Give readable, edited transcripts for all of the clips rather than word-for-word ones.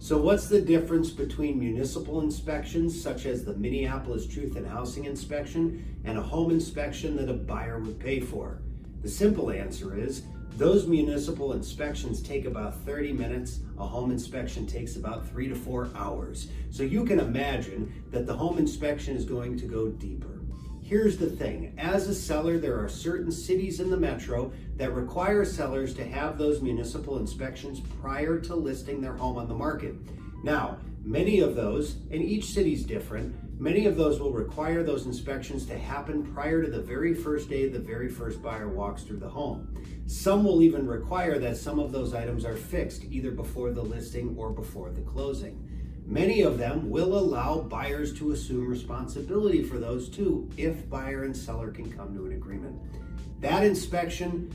So what's the difference between municipal inspections, such as the Minneapolis Truth in Housing inspection, and a home inspection that a buyer would pay for? The simple answer is, those municipal inspections take about 30 minutes. A home inspection takes about 3 to 4 hours. So you can imagine that the home inspection is going to go deeper. Here's the thing, as a seller, there are certain cities in the metro that require sellers to have those municipal inspections prior to listing their home on the market. Now, many of those, and each city's different, many of those will require those inspections to happen prior to the very first day the very first buyer walks through the home. Some will even require that some of those items are fixed either before the listing or before the closing. Many of them will allow buyers to assume responsibility for those too, if buyer and seller can come to an agreement. That inspection,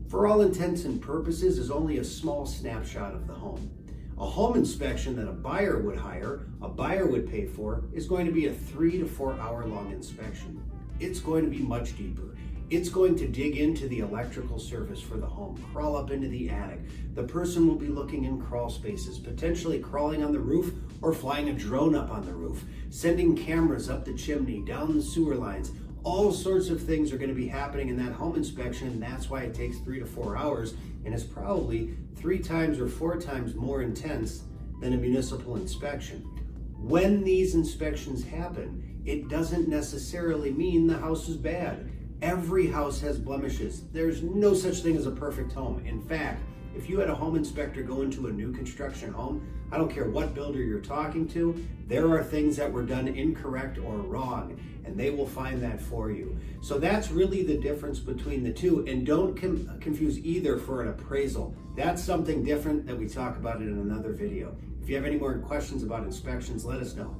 for all intents and purposes, is only a small snapshot of the home. A home inspection that a buyer would hire, a buyer would pay for, is going to be a 3 to 4 hour long inspection. It's going to be much deeper. It's going to dig into the electrical service for the home, crawl up into the attic. The person will be looking in crawl spaces, potentially crawling on the roof or flying a drone up on the roof, sending cameras up the chimney, down the sewer lines. All sorts of things are going to be happening in that home inspection, and that's why it takes 3 to 4 hours, and is probably 3 times or 4 times more intense than a municipal inspection. When these inspections happen, it doesn't necessarily mean the house is bad. Every house has blemishes. There's no such thing as a perfect home. In fact, if you had a home inspector go into a new construction home, I don't care what builder you're talking to, there are things that were done incorrect or wrong, and they will find that for you. So that's really the difference between the two, and don't confuse either for an appraisal. That's something different that we talk about in another video. If you have any more questions about inspections, let us know.